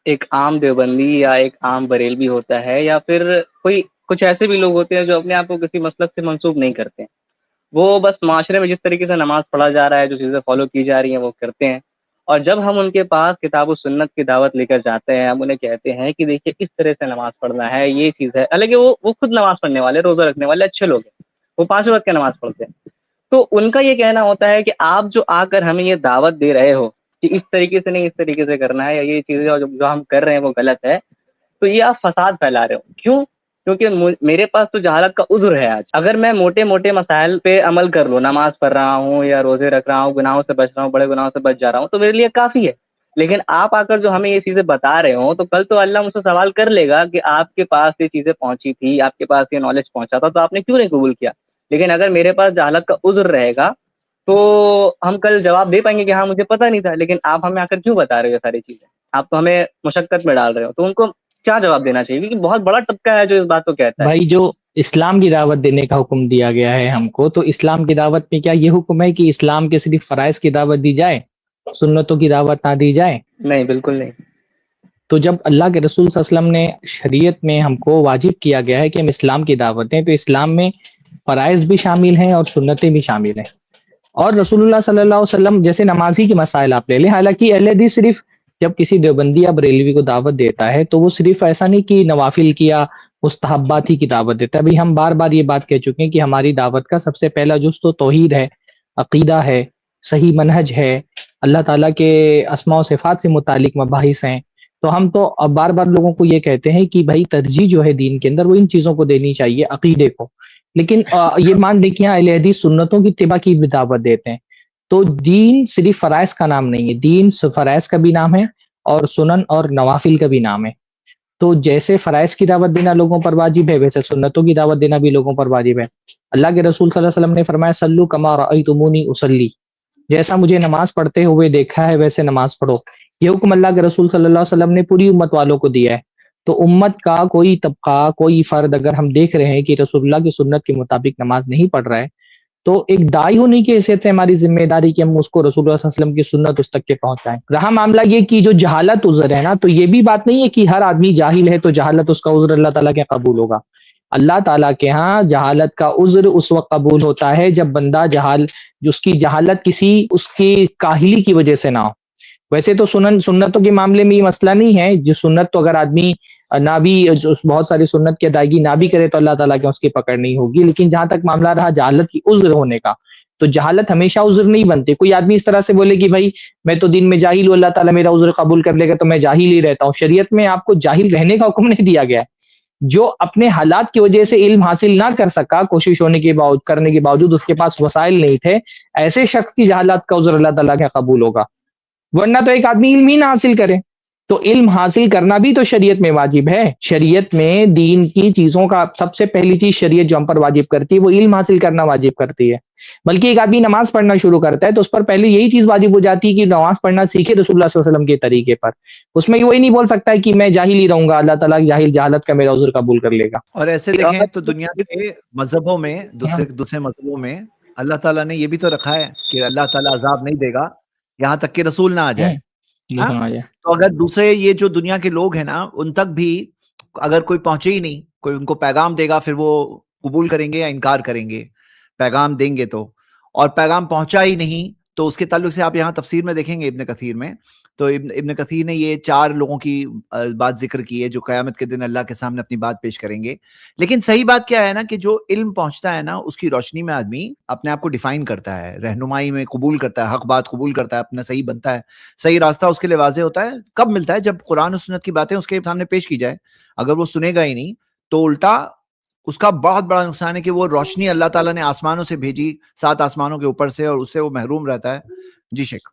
ایک عام دیوبندی یا ایک عام بریلوی ہوتا ہے، یا پھر کوئی کچھ ایسے بھی لوگ ہوتے ہیں جو اپنے آپ کو کسی مسلک سے منسوب نہیں کرتے ہیں، وہ بس معاشرے میں جس طریقے سے نماز پڑھا جا رہا ہے، جو چیزیں فالو کی جا رہی ہیں وہ کرتے ہیں، اور جب ہم ان کے پاس کتاب و سنت کی دعوت لے کر جاتے ہیں، ہم انہیں کہتے ہیں کہ دیکھیے اس طرح سے نماز پڑھنا ہے، یہ چیز ہے، حالانکہ وہ خود نماز پڑھنے والے، روزہ رکھنے والے اچھے لوگ ہیں، وہ 5 وقت کی نماز پڑھتے ہیں، تو ان کا یہ کہنا ہوتا ہے کہ آپ جو آ کر ہمیں یہ دعوت دے رہے ہو کہ اس طریقے سے نہیں، اس طریقے سے کرنا ہے، یا یہ چیزیں جو ہم کر رہے ہیں وہ غلط ہے، تو یہ آپ فساد پھیلا رہے ہو. کیوں؟ کیونکہ میرے پاس تو جہالت کا عذر ہے. آج اگر میں موٹے موٹے مسائل پہ عمل کر لوں، نماز پڑھ رہا ہوں یا روزے رکھ رہا ہوں، گناہوں سے بچ رہا ہوں، بڑے گناہوں سے بچ جا رہا ہوں، تو میرے لیے کافی ہے. لیکن آپ آ کر جو ہمیں یہ چیزیں بتا رہے ہوں، تو کل تو اللہ مجھ سے سوال کر لے گا کہ آپ کے پاس یہ چیزیں پہنچی تھی، آپ کے پاس یہ نالج پہنچا تھا، تو آپ نے کیوں نہیں قبول کیا؟ لیکن اگر میرے پاس جہالت کا عذر رہے گا تو ہم کل جواب دے پائیں گے کہ ہاں مجھے پتہ نہیں تھا. لیکن آپ ہمیں آ کر کیوں بتا رہے ہو یہ ساری چیزیں؟ آپ تو ہمیں مشقت میں ڈال رہے ہو. تو ان کو کیا جواب دینا چاہیے؟ کیونکہ بہت بڑا طبقہ ہے جو اس بات کو کہتا ہے. بھائی جو اسلام کی دعوت دینے کا حکم دیا گیا ہے ہم کو، تو اسلام کی دعوت میں کیا یہ حکم ہے کہ اسلام کے صرف فرائض کی دعوت دی جائے، سنتوں کی دعوت نہ دی جائے؟ نہیں، بالکل نہیں. تو جب اللہ کے رسول صلی اللہ علیہ وسلم نے شریعت میں ہم کو واجب کیا گیا ہے کہ ہم اسلام کی دعوت دیں، تو اسلام میں فرائض بھی شامل ہیں اور سنتیں بھی شامل ہیں. اور رسول اللہ صلی اللہ علیہ وسلم جیسے نمازی کے مسائل آپ لے لیں، حالانکہ اہل حدیث صرف جب کسی دیوبندی یا بریلوی کو دعوت دیتا ہے تو وہ صرف ایسا نہیں کہ نوافل کیا مستحبات ہی کی دعوت دیتا ہے. ابھی ہم بار بار یہ بات کہہ چکے ہیں کہ ہماری دعوت کا سب سے پہلا جز تو توحید ہے، عقیدہ ہے، صحیح منہج ہے، اللہ تعالیٰ کے اسماء و صفات سے متعلق مباحث ہیں. تو ہم تو اب بار بار لوگوں کو یہ کہتے ہیں کہ بھائی ترجیح جو ہے دین کے اندر وہ ان چیزوں کو دینی چاہیے، عقیدے کو. لیکن یہ مان لیں کہ یہاں اہل حدیث سنتوں کی اتباع کی بھی دعوت دیتے ہیں. تو دین صرف فرائض کا نام نہیں ہے، دین فرائض کا بھی نام ہے اور سنن اور نوافل کا بھی نام ہے. تو جیسے فرائض کی دعوت دینا لوگوں پر واجب ہے، ویسے سنتوں کی دعوت دینا بھی لوگوں پر واجب ہے. اللہ کے رسول صلی اللہ علیہ وسلم نے فرمایا سلو کما رأیتمونی اصلی، جیسا مجھے نماز پڑھتے ہوئے دیکھا ہے ویسے نماز پڑھو. یہ حکم اللہ کے رسول صلی اللہ علیہ وسلم نے پوری امت والوں کو دیا ہے. تو امت کا کوئی طبقہ، کوئی فرد اگر ہم دیکھ رہے ہیں کہ رسول اللہ کی سنت کے مطابق نماز نہیں پڑھ رہا ہے، تو ایک داعی ہونے کی حیثیت سے ہماری ذمہ داری کہ ہم اس کو رسول اللہ صلی اللہ علیہ وسلم کی سنت اس تک کے پہنچائیں. رہا معاملہ یہ کہ جو جہالت عذر ہے نا، تو یہ بھی بات نہیں ہے کہ ہر آدمی جاہل ہے تو جہالت اس کا عذر اللہ تعالیٰ کے قبول ہوگا. اللہ تعالیٰ کے ہاں جہالت کا عذر اس وقت قبول ہوتا ہے جب بندہ جو اس کی جہالت کسی اس کی کاہلی کی وجہ سے نہ ہو. ویسے تو سنتوں کے معاملے میں یہ مسئلہ نہیں ہے، جو سنت تو اگر آدمی نہ بھی بہت ساری سنت کی ادائیگی نہ بھی کرے تو اللہ تعالیٰ کے اس کی پکڑ نہیں ہوگی. لیکن جہاں تک معاملہ رہا جہالت کی عذر ہونے کا، تو جہالت ہمیشہ عذر نہیں بنتی. کوئی آدمی اس طرح سے بولے کہ بھائی میں تو دین میں جاہل ہوں، اللہ تعالیٰ میرا عذر قبول کر لے گا تو میں جاہل ہی رہتا ہوں. شریعت میں آپ کو جاہل رہنے کا حکم نہیں دیا گیا ہے. جو اپنے حالات کی وجہ سے علم حاصل نہ کر سکا، کوشش کرنے کے باوجود اس کے پاس وسائل نہیں تھے، ایسے شخص کی جہالت کا عذر اللہ تعالیٰ کے قبول ہوگا. ورنہ تو ایک آدمی علم ہی نہ حاصل کرے. تو علم حاصل کرنا بھی تو شریعت میں واجب ہے. شریعت میں دین کی چیزوں کا سب سے پہلی چیز شریعت جو ہم پر واجب کرتی ہے وہ علم حاصل کرنا واجب کرتی ہے. بلکہ ایک آدمی نماز پڑھنا شروع کرتا ہے تو اس پر پہلے یہی چیز واجب ہو جاتی ہے کہ نماز پڑھنا سیکھے رسول اللہ صلی اللہ علیہ وسلم کے طریقے پر. اس میں وہی نہیں بول سکتا ہے کہ میں جاہل ہی رہوں گا، اللہ تعالیٰ جہالت کا میرا عذر قبول کر لے گا. اور ایسے دیکھیں تو دنیا کے مذہبوں میں، دوسرے مذہبوں میں اللہ تعالیٰ نے یہ بھی تو رکھا ہے کہ اللہ تعالیٰ عذاب نہیں دے گا یہاں تک کہ رسول نہ آ جائے. تو اگر دوسرے یہ جو دنیا کے لوگ ہیں نا، ان تک بھی اگر کوئی پہنچے ہی نہیں، کوئی ان کو پیغام دے گا، پھر وہ قبول کریں گے یا انکار کریں گے؟ پیغام دیں گے تو، اور پیغام پہنچا ہی نہیں تو اس کے تعلق سے آپ یہاں تفسیر میں دیکھیں گے ابن کثیر میں، تو ابن کثیر نے یہ 4 لوگوں کی بات ذکر کی ہے جو قیامت کے دن اللہ کے سامنے اپنی بات پیش کریں گے. لیکن صحیح بات کیا ہے نا کہ جو علم پہنچتا ہے نا، اس کی روشنی میں آدمی اپنے آپ کو ڈیفائن کرتا ہے، رہنمائی میں قبول کرتا ہے، حق بات قبول کرتا ہے، اپنا صحیح بنتا ہے، صحیح راستہ اس کے لیے واضح ہوتا ہے. کب ملتا ہے؟ جب قرآن و سنت کی باتیں اس کے سامنے پیش کی جائے. اگر وہ سنے گا ہی نہیں تو الٹا اس کا بہت بڑا نقصان ہے کہ وہ روشنی اللہ تعالیٰ نے آسمانوں سے بھیجی، 7 آسمانوں کے اوپر سے، اور اس سے وہ محروم رہتا ہے. جی شیخ.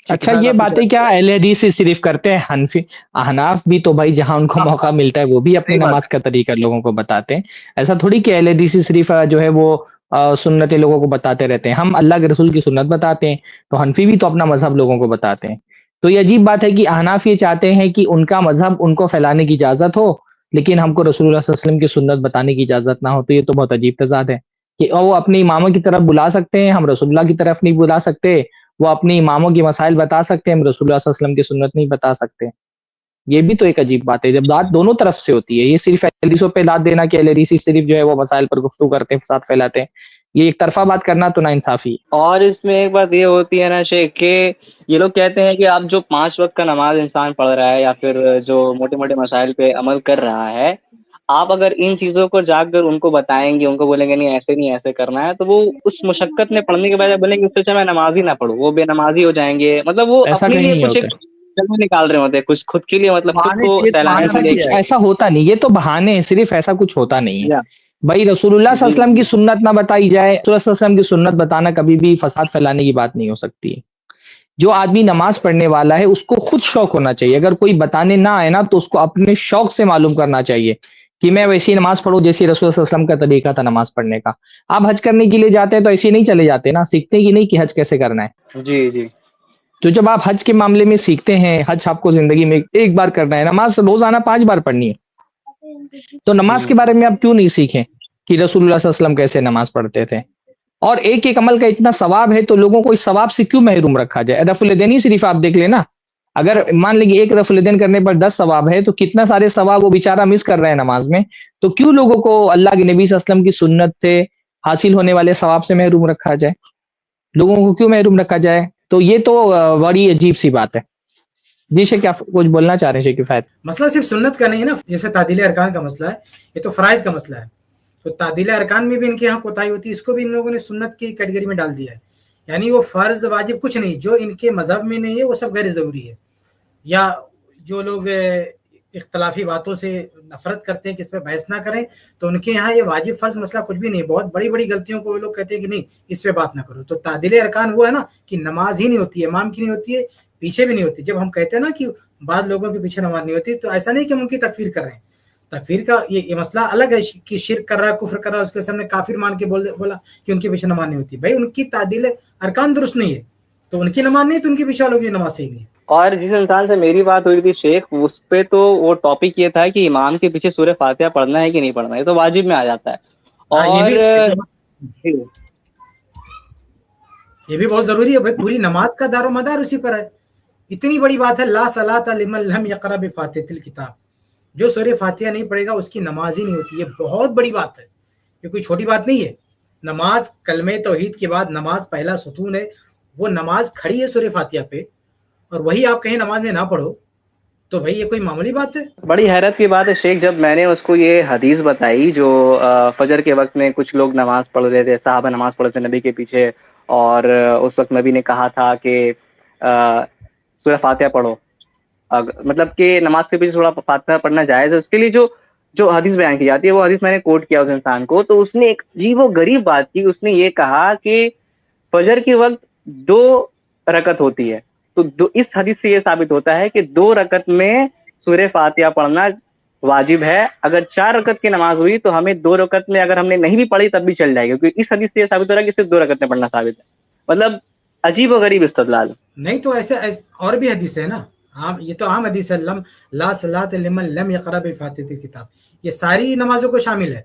اچھا یہ باتیں کیا اہل حدیث سے صرف کرتے ہیں؟ حنفی احناف بھی تو بھائی جہاں ان کو موقع ملتا ہے وہ بھی اپنی نماز کا طریقہ لوگوں کو بتاتے ہیں. ایسا تھوڑی کہ اہل حدیث صرف جو ہے وہ سنتیں لوگوں کو بتاتے رہتے ہیں. ہم اللہ کے رسول کی سنت بتاتے ہیں، تو حنفی بھی تو اپنا مذہب لوگوں کو بتاتے ہیں. تو یہ عجیب بات ہے کہ احناف یہ چاہتے ہیں کہ ان کا مذہب ان کو پھیلانے کی اجازت ہو، لیکن ہم کو رسول اللہ صلی اللہ علیہ وسلم کی سنت بتانے کی اجازت نہ ہو. تو یہ تو بہت عجیب تضاد ہے کہ وہ اپنے اماموں کی طرف بلا سکتے ہیں، ہم رسول اللہ کی طرف نہیں بلا سکتے. وہ اپنے اماموں کی مسائل بتا سکتے ہیں، ہم رسول اللہ صلی اللہ علیہ وسلم کی سنت نہیں بتا سکتے. یہ بھی تو ایک عجیب بات ہے جب داد دونوں طرف سے ہوتی ہے. یہ صرف اہل حدیثوں پہ داد دینا کہ اہل حدیث صرف جو ہے وہ مسائل پر گفتگو کرتے ہیں، فساد پھیلاتے ہیں، یہ ایک طرفہ بات کرنا تو نا انصافی ہے. اور اس میں ایک بات یہ ہوتی ہے نا شیخ کہ یہ لوگ کہتے ہیں کہ آپ جو 5 وقت کا نماز انسان پڑھ رہا ہے یا پھر جو موٹے موٹے مسائل پہ عمل کر رہا ہے، آپ اگر ان چیزوں کو جا کر ان کو بتائیں گے، ان کو بولیں گے نہیں ایسے نہیں ایسے کرنا ہے، تو وہ اس مشقت میں پڑھنے کے بجائے بولیں گے اس سے اچھا میں نماز ہی نہ پڑھوں، وہ بے نمازی ہو جائیں گے. مطلب وہ ایسا اپنے کہیں لیے نہیں کچھ ہوتا ایک چلو نکال رہے ہوتے ہیں، کچھ خود کے لیے، مطلب خود بہانے کو یہ تو سہلانے بہانا کے لیے. ایسا ہوتا نہیں، یہ تو بہانے ہیں صرف، ایسا کچھ ہوتا نہیں ہے. یا بھائی رسول اللہ صلی اللہ جی علیہ وسلم کی سنت نہ بتائی جائے، رسول اللہ صلی اللہ علیہ وسلم کی سنت بتانا کبھی بھی فساد پھیلانے کی بات نہیں ہو سکتی ہے. جو آدمی نماز پڑھنے والا ہے اس کو خود شوق ہونا چاہیے. اگر کوئی بتانے نہ آئے نا تو اس کو اپنے شوق سے معلوم کرنا چاہیے کہ میں ویسی نماز پڑھوں جیسی رسول اللہ صلی اللہ علیہ وسلم کا طریقہ تھا نماز پڑھنے کا. آپ حج کرنے کے لیے جاتے ہیں تو ایسے نہیں چلے جاتے نا، سیکھتے ہی نہیں کہ حج کیسے کرنا ہے. جی جی تو جب آپ حج کے معاملے میں سیکھتے ہیں، حج آپ کو زندگی میں ایک بار کرنا ہے، نماز روزانہ 5 بار پڑھنی ہے، تو نماز کے بارے میں آپ کیوں نہیں سیکھیں کہ رسول اللہ صلی اللہ علیہ وسلم کیسے نماز پڑھتے تھے. اور ایک ایک عمل کا اتنا ثواب ہے تو لوگوں کو اس ثواب سے کیوں محروم رکھا جائے. رفع الیدین ہی صرف آپ دیکھ لینا، اگر مان لیجیے ایک رفع الیدین کرنے پر 10 ثواب ہے تو کتنا سارے ثواب وہ بیچارہ مس کر رہے ہیں نماز میں. تو کیوں لوگوں کو اللہ کے نبی صلی اللہ علیہ وسلم کی سنت سے حاصل ہونے والے ثواب سے محروم رکھا جائے، لوگوں کو کیوں محروم رکھا جائے. تو یہ تو بڑی عجیب سی بات ہے. جی شیخ کیا کچھ بولنا چاہ رہے ہیں شیخ کفایت؟ مسئلہ صرف سنت کا نہیں ہے نا، جیسے تعدیل ارکان کا مسئلہ ہے، یہ تو فرائض کا مسئلہ ہے. تو تعدیل ارکان میں بھی ان کے یہاں کوتاہی ہوتی ہے، اس کو بھی ان لوگوں نے سنت کی کیٹیگری میں ڈال دیا ہے. یعنی وہ فرض واجب کچھ نہیں، جو ان کے مذہب میں نہیں ہے وہ سب غیر ضروری ہے. یا جو لوگ اختلافی باتوں سے نفرت کرتے ہیں کہ اس پہ بحث نہ کریں، تو ان کے یہاں یہ واجب فرض مسئلہ کچھ بھی نہیں. بہت بڑی بڑی غلطیوں کو وہ لوگ کہتے ہیں کہ نہیں اس پہ بات نہ کرو. تو تعدیل ارکان وہ ہے نا کہ نماز ہی نہیں ہوتی ہے، امام کی نہیں ہوتی ہے، پیچھے بھی نہیں ہوتی. جب ہم کہتے ہیں نا کہ بعض لوگوں کے پیچھے نماز نہیں ہوتی، تو ایسا نہیں کہ ہم ان کی تکفیر کر رہے ہیں. تکفیر کا یہ مسئلہ الگ ہے کہ شرک کر رہا ہے، کفر کر رہا ہے، اس کے سامنے کافر مان کے بولا کہ ان کے پیچھے نماز نہیں ہوتی. بھائی ان کی تعدیل ارکان درست نہیں ہے تو ان کی نماز نہیں، تو ان کے پیچھے والوں کی نماز صحیح نہیں ہے. اور جس انسان سے میری بات ہوئی تھی شیخ، اس پہ تو وہ ٹاپک یہ تھا کہ امام کے پیچھے سورہ فاتحہ پڑھنا ہے کہ نہیں پڑھنا ہے، یہ تو واجب میں آ جاتا ہے. ہاں اور یہ بھی بہت ضروری ہے. بھائی پوری نماز کا دار و مدار اسی پر ہے. اتنی بڑی بات ہے، لا صلاۃ لمن لم یقرأ بفاتحۃ الکتاب، جو سورہ فاتحہ نہیں پڑھے گا اس کی نماز ہی نہیں ہوتی. یہ بہت بڑی بات ہے، یہ کوئی چھوٹی بات نہیں ہے. نماز کلمہ توحید کے بعد نماز پہلا ستون ہے، وہ نماز کھڑی ہے سورہ فاتحہ پہ، اور وہی آپ کہیں نماز میں نہ پڑھو تو بھائی یہ کوئی معمولی بات ہے؟ بڑی حیرت کی بات ہے شیخ، جب میں نے اس کو یہ حدیث بتائی جو فجر کے وقت میں کچھ لوگ نماز پڑھ رہے تھے، صحابہ نماز پڑھ رہے تھے نبی کے پیچھے، اور اس وقت نبی نے کہا تھا کہ سورہ فاتحہ پڑھو، مطلب کہ نماز کے پیچھے تھوڑا فاتحہ پڑھنا جائز ہے. اس کے لیے جو حدیث بیان کی جاتی ہے وہ حدیث میں نے کوٹ کیا اس انسان کو، تو اس نے ایک عجیب و غریب بات کی. اس نے یہ کہا کہ فجر کے وقت 2 رکعت ہوتی ہے، تو اس حدیث سے یہ ثابت ہوتا ہے کہ 2 رکعت میں سورہ فاتحہ پڑھنا واجب ہے. اگر 4 رکعت کی نماز ہوئی تو ہمیں 2 رکعت میں اگر ہم نے نہیں بھی پڑھی تب بھی چل جائے گی، کیونکہ اس حدیث سے یہ ثابت ہو رہا ہے کہ صرف 2 رکعت میں پڑھنا ثابت ہے. مطلب عجیب و غریب استدلال. نہیں تو ایسے اور بھی حدیث ہے نا، یہ تو عام حدیث ہے، لا صلاۃ لمن لم یقرأ بفاتحۃ الکتاب، یہ ساری نمازوں کو شامل ہے.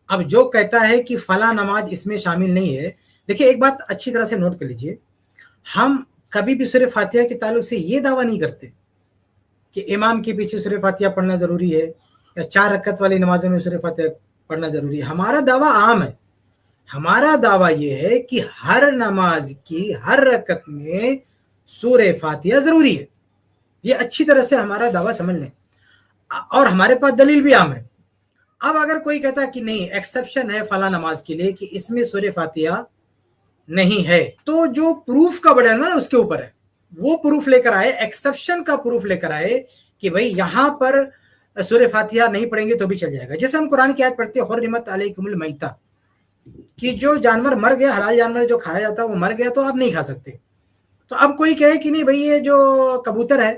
اب جو کہتا ہے کہ فلاں نماز اس میں شامل نہیں ہے، دیکھیں ایک بات اچھی طرح سے نوٹ کر لیجئے، ہم کبھی بھی سورہ فاتحہ کے تعلق سے یہ دعویٰ نہیں کرتے کہ امام کے پیچھے سورہ فاتحہ پڑھنا ضروری ہے یا 4 رکعت والی نمازوں میں سورہ فاتحہ پڑھنا ضروری ہے. ہمارا دعویٰ عام ہے. ہمارا دعویٰ یہ ہے کہ ہر نماز کی ہر رکعت میں سورہ فاتحہ ضروری ہے. یہ اچھی طرح سے ہمارا دعویٰ سمجھ لیں، اور ہمارے پاس دلیل بھی عام ہے. اب اگر کوئی کہتا ہے کہ نہیں ایکسیپشن ہے فلاں نماز کے لیے کہ اس میں سورہ فاتحہ نہیں ہے، تو جو پروف کا بڑا نا اس کے اوپر ہے، وہ پروف لے کر آئے، ایکسیپشن کا پروف لے کر آئے کہ بھئی یہاں پر سورہ فاتحہ نہیں پڑھیں گے تو بھی چل جائے گا. جیسے ہم قرآن کی آیت پڑھتے ہیں حرمت علیکم المیتہ، کہ جو جانور مر گیا، حلال جانور جو کھایا جاتا ہے وہ مر گیا تو آپ نہیں کھا سکتے. تو اب کوئی کہے کہ نہیں بھئی یہ جو کبوتر ہے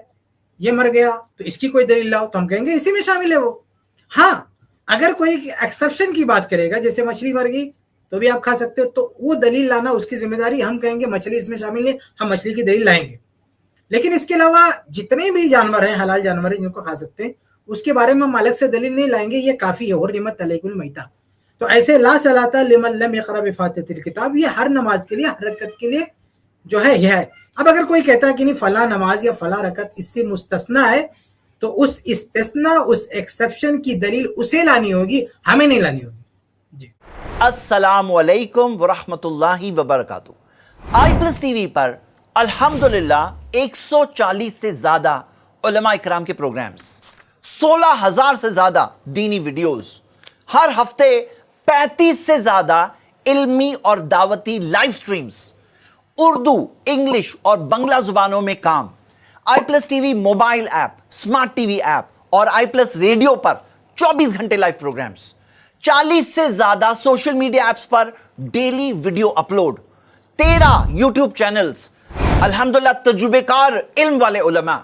یہ مر گیا تو اس کی کوئی دلیل لاؤ، تو ہم کہیں گے اسی میں شامل ہے وہ. ہاں اگر کوئی ایکسیپشن کی بات کرے گا، جیسے مچھلی مر گئی تو بھی آپ کھا سکتے ہو، تو وہ دلیل لانا اس کی ذمہ داری. ہم کہیں گے مچھلی اس میں شامل ہے، ہم مچھلی کی دلیل لائیں گے. لیکن اس کے علاوہ جتنے بھی جانور ہیں حلال جانور ہیں جن کو کھا سکتے ہیں، اس کے بارے میں ہم الگ سے دلیل نہیں لائیں گے، یہ کافی ہے حرمت علیکم المیتہ. تو ایسے لا صلاۃ لمن لم یقرأ بفاتحۃ الکتاب، یہ ہر نماز کے لیے ہر رکعت کے لیے جو ہے یہ ہے. اب اگر کوئی کہتا ہے کہ نہیں فلاں نماز یا فلاں رکعت اس سے مستثنا ہے، تو اس استثنا اس ایکسیپشن کی دلیل اسے لانی ہوگی, ہمیں نہیں لانی ہوگی. جی السلام علیکم ورحمۃ اللہ وبرکاتہ. آئی پلس ٹی وی پر الحمدللہ 140 سے زیادہ علماء اکرام کے پروگرامز, 16,000 سے زیادہ دینی ویڈیوز, ہر ہفتے 35 سے زیادہ علمی اور دعوتی لائیو سٹریمز, اردو, انگلش اور بنگلہ زبانوں میں کام. I plus T V mobile app, smart T V app اور آئی پلس ریڈیو پر 24 گھنٹے لائیو پروگرامز, 40 سے زیادہ سوشل میڈیا ایپس پر daily video upload, 13 YouTube channels, الحمدللہ تجربے کار علم والے علماء,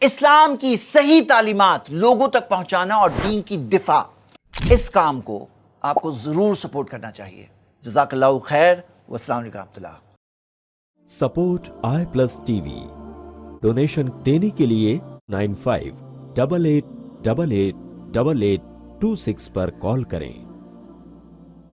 اسلام کی صحیح تعلیمات لوگوں تک پہنچانا اور دین کی دفاع. اس کام کو آپ کو ضرور سپورٹ کرنا چاہیے. جزاک اللہ خیر, والسلام علیکم ورحمۃ اللہ. Support I plus T we. Donation دینے کے لیے 9588888826 پر کال کریں.